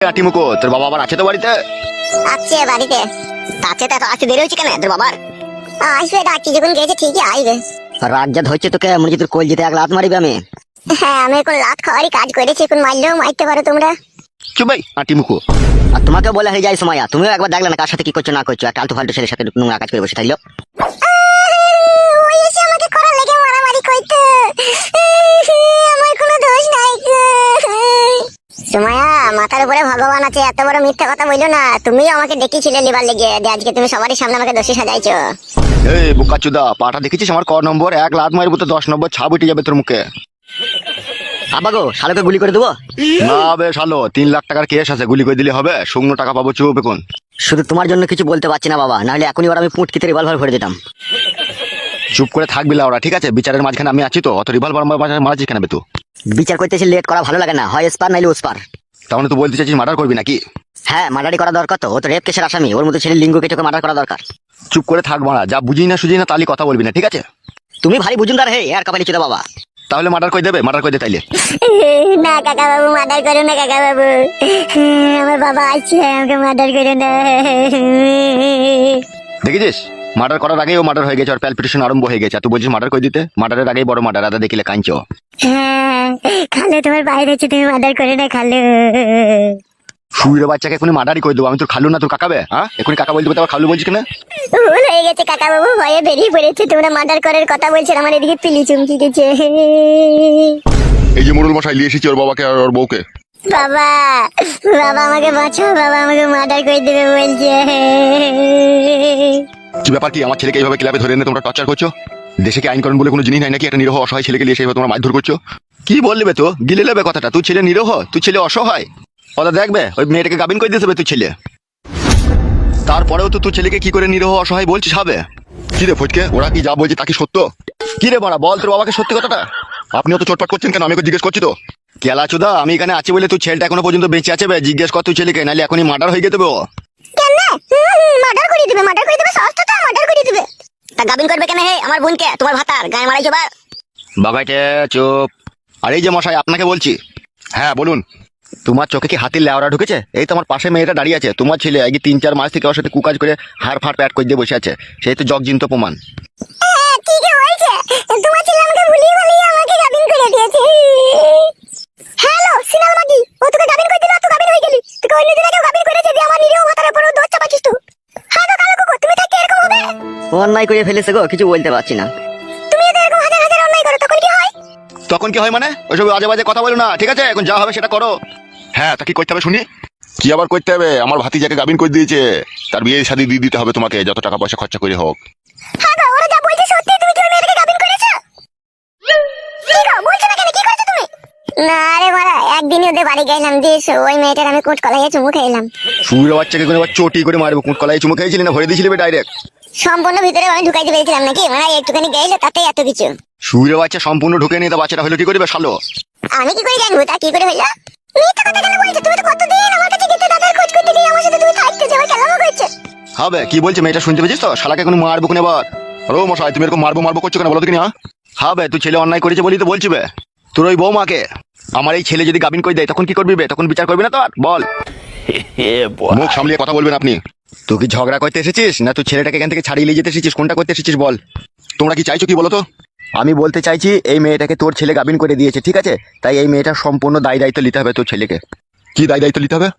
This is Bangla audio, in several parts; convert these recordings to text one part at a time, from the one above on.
আটিমুকো, তোর বাবা আবার আছে তো বাড়িতে? আছে বাড়িতে। আছে তা আসতে দেরি হচ্ছে কেন তোর বাবার? আসবে, ডাকি যখন গেছে ঠিকই আসবে। রাত যা ধরছে তোকে, মনে হচ্ছে তোর কোল যেতে এক লাত মারিবে আমি। হ্যাঁ, আমি এখন লাত খাওয়ারই কাজ করেছি, এখন মারলেও মারতে পারো তোমরা। চুপ ভাই আটিমুকো। আর তোমাকে বলে হয়ে যায় সময়, তুমিও একবার দেখলে না কার সাথে কি করছো না করছো, একটা আলতু ফালতু ছেলের সাথে নোংরা কাজ করে বসে থাকলো। ওই এসে আমাকে করার লেগে মারামারি করতে, আমার কোনো দোষ নাই। সুমাইয়া, মাথার উপরে ভগবান আছে, এত বড় মিথ্যা কথা বললো না। তুমিও আমাকে ডেকেছিলে লিবার লেগে, আজকে তুমি সবারই সামনে আমাকে দোষী সাজাইছো। এই বোকাচুদা, পাটা দেখেছিস আমার ক নম্বর? এক লাত মারবো তো 10 নম্বর ছাপ উঠে যাবে তোর মুখে। আবাগো শালোকে গুলি করে দেবো? না বে শালো, 3 লাখ টাকার কেস আছে, গুলি করে দিলে হবে? শুকনো টাকা পাবো, চুপ এখন। শুধু তোমার জন্য কিছু বলতে পারছি না বাবা, নাহলে এখনই ওরা আমি পুঁটকিতে রিভলভার ভরে দিতাম। চুপ করে থাকবি ওরা, ঠিক আছে? বিচারের মাঝখানে আমি আছি তো, অত রিভলভার মারাছিস কেন বে তুই? বিচার করতে এসে লেট করা ভালো লাগে না, হয় এসপার নাইলে ওসপার। তাহলে তুই বলতে চাইছিস মার্ডার করবি নাকি? হ্যাঁ, মার্ডারই করা দরকার তো, ও তো রেপ কেসের আসামি, ওর মতো ছেলে লিঙ্গ কেটে মার্ডার করা দরকার। চুপ করে থাক মারা, যা বুঝি না সুঝি না তালি কথা বলবি না, ঠিক আছে? তুমি ভারী বুঝুনদার হে আর কপালি চুদা বাবা। তাহলে মার্ডার করে দেবে, মার্ডার করে দে তাইলে। না কাকা বাবু, মার্ডার করো না কাকা বাবু, আমার বাবা আছে, আমাকে মার্ডার করো না। দেখেছিস, মার্ডার করার আগেই ও মার্ডার হয়ে গেছে, আর প্যালপিটেশন আরম্ভ হয়ে গেছে। তুই বলছিস মার্ডার করে দিতে? মার্ডারের আগেই বড় মার্ডার, আদা দেখিলে কাঁদছো। হ্যাঁ, খালে তোমার বাইরে হচ্ছে, তুমি মার্ডার করে না খালে। শুইরে বাচ্চাকে এখনই মার্ডারই করে দেবো আমি। তোর খালু না তোর কাকাবে? হ্যাঁ, এখনই কাকা বলতে আবার খালু বলছিস কেন? ভুল হয়ে গেছে কাকা বাবু, ভয়ে বেরিয়ে পড়েছে, তোমরা মার্ডার করার কথা বলছেন, আমার এদিকে পিলি চুমকি গেছে। এই যে মোড়ল মশাই নিয়ে এসেছি ওর বাবাকে আর ওর বউকে। বাবা, বাবা আমাকে বাঁচাও, বাবা আমাকে মার্ডার করে দেবে বলছে। কি ব্যাপার কি, আমার ছেলেকে এইভাবে ক্লাবে ধরে এনে তোমরা টর্চার করছো? দেশে কি আইন কানুন বলে কোনো জিনিস নাই নাকি? একটা নিরহ অসহায় ছেলেকে নিয়ে সেইভাবে তোমরা মারধর করছো? কি বলবে তো, গিলে নেবে কথাটা? তুই ছেলে নিরহ, তুই ছেলে অসহায়। ওটা দেখবে ওই মেয়েটাকে গাবিন করে দিতে হবে তুই ছেলে, তারপরেও তো তুই ছেলেকে কি করে নিরহ অসহায় বলছিস হবে? কি রে ফটকে, ওরা কি যা বলছে তা কি সত্য? কি রে বাড়া, বল তোর বাবাকে সত্যি কথাটা। আপনিও তো চটপট করছেন কেন? আমি ওকে জিজ্ঞেস করছি তো। কেলা চুদা, আমি এখানে আছি বলে তুই ছেলেটা এখনো পর্যন্ত বেঁচে আছে? জিজ্ঞেস কর তুই ছেলেকে, নাহলে এখনই মার্ডার হয়ে যেতে হবে ও। কেন মার্ডার করে দিবে? মার্ডার করে দিবে, সস্তা তো মার্ডার করে দিবে। তা গাবিন করবে কেন হে আমার বোনকে? তোমার ভাতার গায়ে মারাইছো বা? বাবাইটে চুপ। আর এই যে মশাই, আপনাকে বলছি। হ্যাঁ বলুন। তোমার চোখে কি হাতির লেওড়া ঢুকেছে? এই তো আমার পাশে মেয়েটা দাঁড়িয়ে আছে, তোমার ছেলে আগে 3-4 মাস থেকে ওর সাথে কুকাজ করে হাড় ফাড় প্যাট করে দিয়ে বসে আছে। সেই তো জগজিন্ত প্রমাণ। ঠিকই বলছে, তোমার ছেলে আমাকে ভুলিয়ে ভালিয়ে আমাকে গাবিন করে দিয়েছে। হ্যালো সিনাল মাগি, ও তোকে গাবিন করে দিল, তুই গাবিন হয়ে গেলি। তোকে অন্য দিন আগেও গাবিন করেছে, দিয়ে আমার নিরীহ ভাতার উপর দোষ চাপাচ্ছিস তুই। হ্যাঁ গো কালো কুকুর, তুমি থাকতে এরকম হবে? অন্যায় করে ফেলেছে গো, কিছু বলতে পারছি না। তুমি যদি এরকম হাজার হাজার অন্যায় করো তখন কি হয়? তখন কি হয় মানে? ওইসব আজে বাজে কথা বলো না, ঠিক আছে? এখন যা হবে সেটা করো। হ্যাঁ, তা কি করতে হবে শুনি? কি আবার করতে হবে? আমার ভাতিজাকে গাবিন করে দিয়েছে, তার বিয়ে শাদী দিয়ে দিতে হবে তোমাকে, যত টাকা পয়সা খরচা করে হোক। হ্যাঁ গো, ওরা যা বলছে সত্যি, তুমি কি ওই মেয়েটাকে গাবিন করেছো? কি গো বলছো না কেন, কি করেছো তুমি? না রে মারা, একদিনই ওদের বাড়ি গেলাম, দিয়ে ওই মেয়েটার আমি কোট কলাইয়ে চুমু খেলাম। শুয়ে বাচ্চাকে কোনো চটি করে মারবো? কুট কলাই চুমু খেয়েছিলি না ভরে দিয়েছিলি ডাইরেক্ট? সম্পূর্ণ ভিতরে আমি ঢুকাইতে পেরেছিলাম নাকি? মানে একটুখানি গেলে তাতেই এত কিছু। শুয়ে বাচ্চা সম্পূর্ণ ঢুকে নিয়ে, তা বাচ্চাটা হলো কি করবে শালো? আমি কি করে জানবো তা কি করে হইলো? মিথ্যা কথা কেন বলছো? তুমি তো কতদিন আমার কাছে গেতে দাদার খোঁজ করতে গিয়ে আমার সাথে তুমি থাকতে যাও, কেলামও করছো। হবে কি বলছে মেয়েটা, শুনতে পেয়েছিস তো? শালাকে কোনো মারবো কোন এবার? আরে মশাই, তুমি এরকম মারবো করছো কেন বলো তো? কিনা হবে, তুই ছেলে অন্যায় করেছে বলি তো বলছি বে। তোর ওই বৌমাকে আমার এই ছেলে যদি গাবিন করে দেয় তখন কি করবি বে? তখন বিচার করবি না তো? আর বল, মুখ সামলিয়ে কথা বলবেন আপনি। তুই কি ঝগড়া করতে এসেছিস না তুই ছেলেটাকে এখান থেকে ছাড়িয়ে নিয়ে যেতে এসেছিস? কোনটা করতে এসেছিস বল? তোমরা কি চাইছো কি বলো তো? আমি বলতে চাইছি, এই মেয়েটাকে তোর ছেলে গাবিন করে দিয়েছে, ঠিক আছে? তাই এই মেয়েটার সম্পূর্ণ দায় দায়িত্ব নিতে হবে তোর ছেলেকে। কি দায় দায়িত্ব নিতে হবে?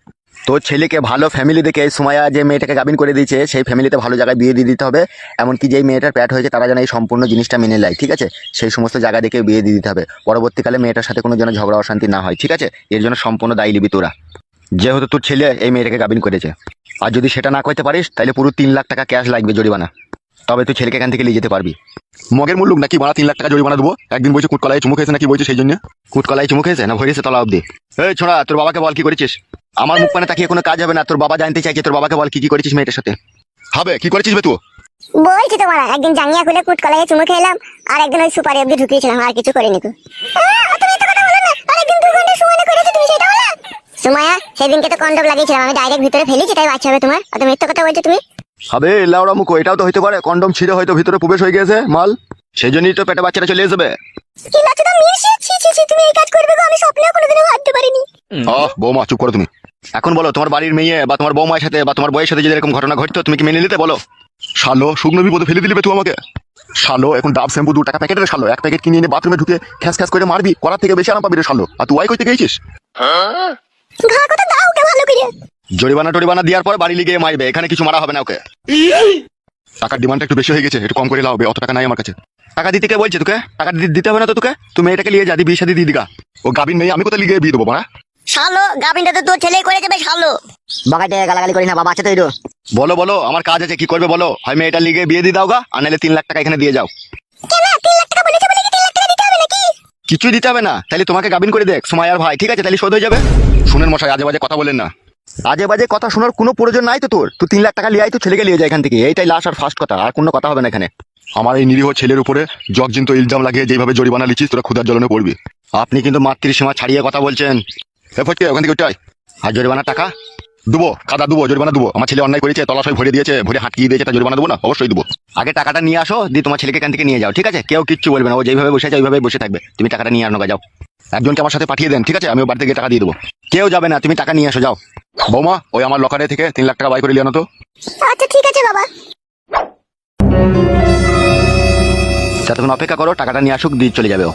তোর ছেলেকে ভালো ফ্যামিলি দেখে, সুমাইয়া যে মেয়েটাকে গাবিন করে দিয়েছে সেই ফ্যামিলিতে ভালো জায়গায় বিয়ে দিয়ে দিতে হবে। এমনকি যেই মেয়েটার প্যাট হয়েছে তারা যেন এই সম্পূর্ণ জিনিসটা মেনে নেয়, ঠিক আছে? সেই সমস্ত জায়গা দেখে বিয়ে দিয়ে দিতে হবে। পরবর্তীকালে মেয়েটার সাথে কোনো যেন ঝগড়া অশান্তি না হয়, ঠিক আছে? এর জন্য সম্পূর্ণ দায়ী নিবি তোরা, যেহেতু তোর ছেলে এই মেয়েটাকে গাবিন করেছে। আর যদি সেটা না করতে পারিস তাহলে পুরো 3 লাখ টাকা ক্যাশ লাগবে জরিমানা, তবে তুই ছেলেকে এখান থেকে নিয়ে যেতে পারবি। মগের মুল্লুক নাকি মারা 3 লাখ টাকা জরিমানা দেবো? একদিন বলছে কুটকলায় চুমু খেয়েছে নাকি বলছে, সেই জন্য কুটকলায় চুমু খেয়েছে না ভরেছে তলা অব্দি। এই ছোড়া, তোর বাবাকে বল কি করেছিস? আমার মুখ পানে তাকিয়ে কোনো কাজ হবে না, তোর বাবা জানতে চাইছে। তোর বাবাকে বল কি করেছিস মেয়েটার সাথে। হবে, কি করেছিস বে তুই? বলছি তোমার, একদিন জাঙ্গিয়া খুলে কুট কলাইয়ে চুমু খেলাম, আর একদিন ওই সুপারি অব্দি ঢুকিয়েছিলাম, আর কিছু করিনি। তুমি এত কথা বলো না, আরেকদিন 2 ঘন্টা সময় করেছো তুমি, সেটা বলো। সুমাইয়া, সেদিনকে তো কন্ডম লাগিয়েছিলাম, আমি ডাইরেক্ট ভিতরে ফেলেছি, তাই বাচ্চা হবে তোমার। অত মিথ্যা কথা বলছো তুমি। হবে লাউড়া মুখো, এটাও তো হইতে পারে কন্ডম ছিঁড়ে হয়তো ভিতরে প্রবেশ হয়ে গেছে মাল, সেই জন্যই তো পেটে বাচ্চাটা চলে যাবে। কি লজ্জা মিশে, ছি ছি ছি, তুমি এই কাজ করবে গো, আমি স্বপ্নেও কোনোদিনও ভাবতে পারিনি। বৌমা চুপ করো তুমি। এখন বলো তোমার বাড়ির মেয়ে বা তোমার বৌমার সাথে বা তোমার বউয়ের সাথে যদি এরকম ঘটনা ঘটতো তুমি কি মেনে নিতে বলো? শালো শুকনো বিপদে ফেলে দিলে তুই আমাকে। শালো এখন ডাব শ্যাম্পু 2 টাকা প্যাকেটের শালো এক প্যাকেট কিনে এনে বাথরুমে ঢুকে খ্যাস খ্যাস করে মারবি, করার থেকে বেশি আরাম পাবি রে শালো। আর তুই ওয়াই কইতে গেছিস? ঘা কথা দাও কে ভালো করে। জরিমানা টরিমানা দেওয়ার পর বাড়ি লিগে মারবে, এখানে কিছু মারা হবে না ওকে। টাকার ডিমান্ডটা একটু বেশি হয়ে গেছে, একটু কম করে লাও, অত টাকা নাই আমার কাছে। টাকা দিতে কে বলছে তোকে? টাকা দিতে হবে না তো তোকে, তুমি এটাকে নিয়ে যা, বিয়ে শাদী দিয়ে দিগা। ও গাবিন নেই, আমি কোথায় লিগে বিয়ে দেবো না? শালো গাবিনটা তো তোর ছেলেই করে যাবে শালো। বাগাইতে গালাগালি করি না, বাবা আছে তো এরো। বলো বলো আমার কাজ আছে, কি করবে বলো? হয় মেয়েটা লিগে বিয়ে দিয়ে দাও গা, আর নাহলে 3 লাখ টাকা এখানে দিয়ে যাও। কেন 3 লাখ টাকা বলেছে বলে কি 3 লাখ টাকা দিতে হবে নাকি? কিছুই দিতে হবে না, তাহলে তোমাকে গাবিন করে দেখ সুমাইয়ার ভাই, ঠিক আছে? তাহলে শোধ হয়ে যাবে। শুনেন মশাই, আজে বাজে কথা বলেন না। আজে বাজে কথা শোনার কোনো প্রয়োজন নাই তো তোর। তুই 3 লাখ টাকা লিয়ে আয়, তো ছেলেকে নিয়ে যায় এখান থেকে, এইটাই লাস্ট আর ফার্স্ট কথা, আর কোনো কথা হবে না এখানে। আমার এই নিরীহ ছেলের উপরে জগজিন্ত ইলজাম লাগিয়ে যেভাবে জরিমানা লিখিস, তোরা ক্ষুধার জ্বলনে পড়বি। আপনি কিন্তু মাতৃসীমা ছাড়িয়ে কথা বলছেন। ফটকে ওখান থেকে উঠাই। আর জরিমানা টাকা দেবো, কাদা দেবো, জরিমানা দেবো। আমার ছেলে অন্যায় করেছে, তলাশয় ভরে দিয়েছে, ভরে হাঁটিয়ে দিয়েছে, তা জরিমানা দেবো না? অবশ্যই দেবো। আগে টাকাটা নিয়ে আসো, দিয়ে তোমার ছেলেকে এখান থেকে নিয়ে যাও, ঠিক আছে? কেউ কিচ্ছু বলবে না, ও যেভাবে বসে আছে ওইভাবে বসে থাকবে। তুমি টাকাটা নিয়ে আনো গা, যাও। একজনকে আমার সাথে পাঠিয়ে দেন, ঠিক আছে? আমি ওর বাড়িতে গিয়ে টাকা দিয়ে দেবো। কেউ যাবে না, তুমি টাকা নিয়ে আসো, যাও। বৌমা, ওই আমার লকারে থেকে 3 লাখ টাকা বাই করে নিয়ে আনো তো। আচ্ছা ঠিক আছে বাবা। ততক্ষণ অপেক্ষা করো, টাকাটা নিয়ে আসুক, দিয়ে চলে যাবে ও।